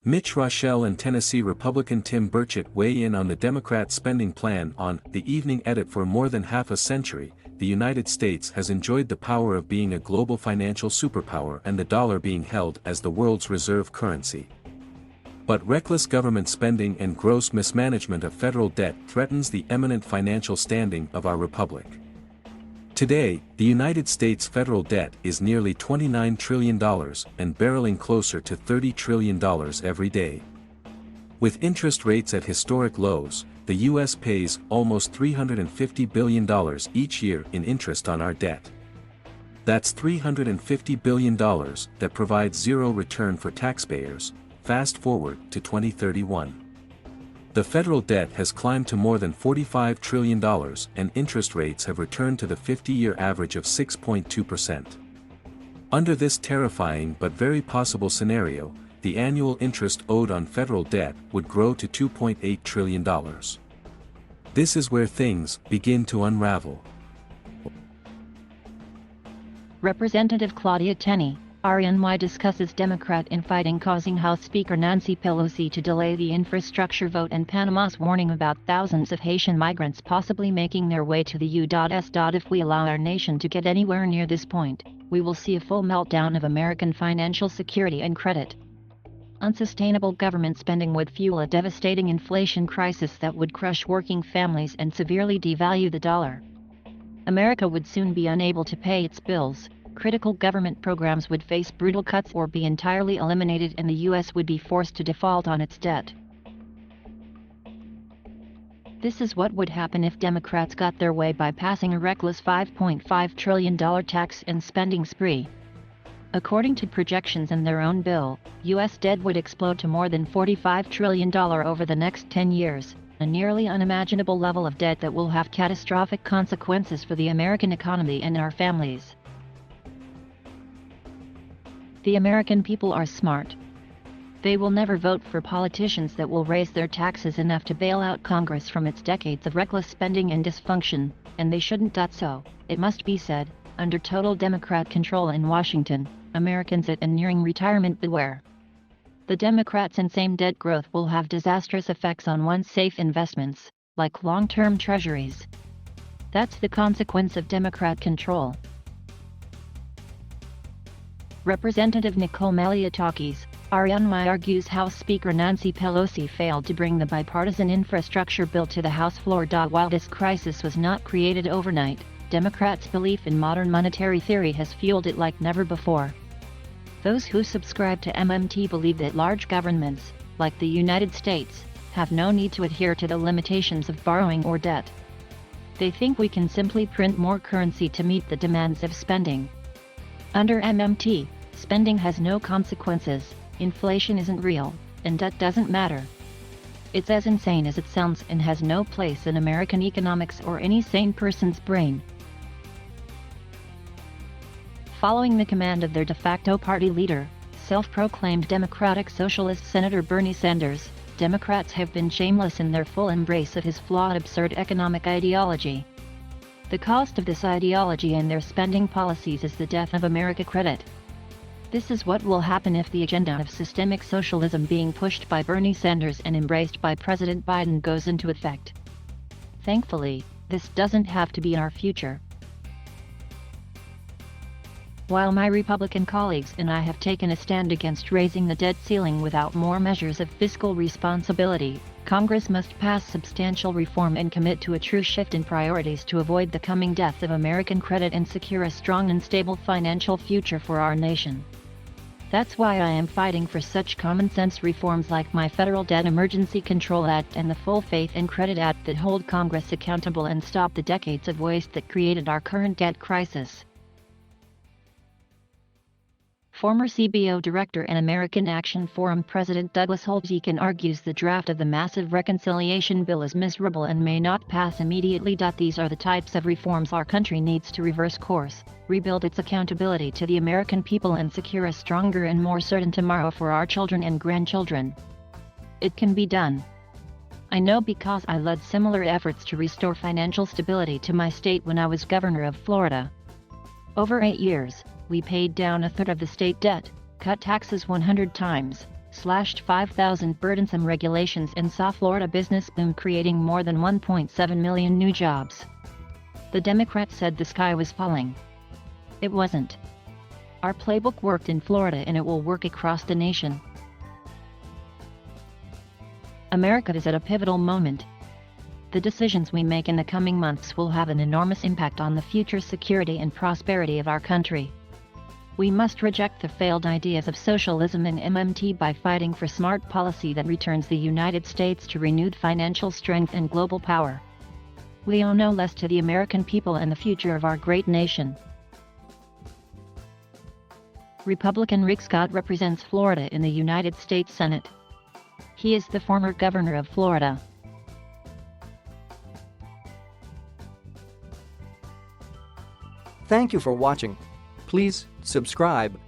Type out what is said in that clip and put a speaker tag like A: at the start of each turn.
A: Mitch Roschelle and Tennessee Republican Tim Burchett weigh in on the Democrat spending plan on The Evening Edit. For more than half a century, the United States has enjoyed the power of being a global financial superpower and the dollar being held as the world's reserve currency. But reckless government spending and gross mismanagement of federal debt threatens the eminent financial standing of our republic. Today, the United States federal debt is nearly $29 trillion and barreling closer to $30 trillion every day. With interest rates at historic lows, the U.S. pays almost $350 billion each year in interest on our debt. That's $350 billion that provides zero return for taxpayers. Fast forward to 2031. The federal debt has climbed to more than $45 trillion and interest rates have returned to the 50-year average of 6.2%. Under this terrifying but very possible scenario, the annual interest owed on federal debt would grow to $2.8 trillion. This is where things begin to unravel.
B: Representative Claudia Tenney, RNY, discusses Democrat infighting causing House Speaker Nancy Pelosi to delay the infrastructure vote and Panama's warning about thousands of Haitian migrants possibly making their way to the U.S. If we allow our nation to get anywhere near this point, we will see a full meltdown of American financial security and credit. Unsustainable government spending would fuel a devastating inflation crisis that would crush working families and severely devalue the dollar. America would soon be unable to pay its bills. Critical government programs would face brutal cuts or be entirely eliminated, and the U.S. would be forced to default on its debt. This is what would happen if Democrats got their way by passing a reckless $5.5 trillion tax and spending spree. According to projections in their own bill, U.S. debt would explode to more than $45 trillion over the next 10 years, a nearly unimaginable level of debt that will have catastrophic consequences for the American economy and our families. The American people are smart. They will never vote for politicians that will raise their taxes enough to bail out Congress from its decades of reckless spending and dysfunction, and they shouldn't. So, it must be said, under total Democrat control in Washington, Americans at and nearing retirement beware. The Democrats' insane debt growth will have disastrous effects on one's safe investments, like long-term treasuries. That's the consequence of Democrat control. Representative Nicole Malliotakis, RNY, argues House Speaker Nancy Pelosi failed to bring the bipartisan infrastructure bill to the House floor. While this crisis was not created overnight, Democrats' belief in modern monetary theory has fueled it like never before. Those who subscribe to MMT believe that large governments, like the United States, have no need to adhere to the limitations of borrowing or debt. They think we can simply print more currency to meet the demands of spending. Under MMT, spending has no consequences, inflation isn't real, and debt doesn't matter. It's as insane as it sounds and has no place in American economics or any sane person's brain. Following the command of their de facto party leader, self-proclaimed Democratic Socialist Senator Bernie Sanders, Democrats have been shameless in their full embrace of his flawed, absurd economic ideology. The cost of this ideology and their spending policies is the death of America credit. This is what will happen if the agenda of systemic socialism being pushed by Bernie Sanders and embraced by President Biden goes into effect. Thankfully, this doesn't have to be our future. While my Republican colleagues and I have taken a stand against raising the debt ceiling without more measures of fiscal responsibility, Congress must pass substantial reform and commit to a true shift in priorities to avoid the coming death of American credit and secure a strong and stable financial future for our nation. That's why I am fighting for such common-sense reforms like my Federal Debt Emergency Control Act and the Full Faith and Credit Act that hold Congress accountable and stop the decades of waste that created our current debt crisis. Former CBO Director and American Action Forum President Douglas Holtz-Eakin argues the draft of the massive reconciliation bill is miserable and may not pass immediately. These are the types of reforms our country needs to reverse course, rebuild its accountability to the American people, and secure a stronger and more certain tomorrow for our children and grandchildren. It can be done. I know because I led similar efforts to restore financial stability to my state when I was governor of Florida. Over 8 years, we paid down a third of the state debt, cut taxes 100 times, slashed 5,000 burdensome regulations and saw Florida business boom, creating more than 1.7 million new jobs. The Democrats said the sky was falling. It wasn't. Our playbook worked in Florida and it will work across the nation. America is at a pivotal moment. The decisions we make in the coming months will have an enormous impact on the future security and prosperity of our country. We must reject the failed ideas of socialism and MMT by fighting for smart policy that returns the United States to renewed financial strength and global power. We owe no less to the American people and the future of our great nation. Republican Rick Scott represents Florida in the United States Senate. He is the former governor of Florida.
C: Thank you for watching. Please subscribe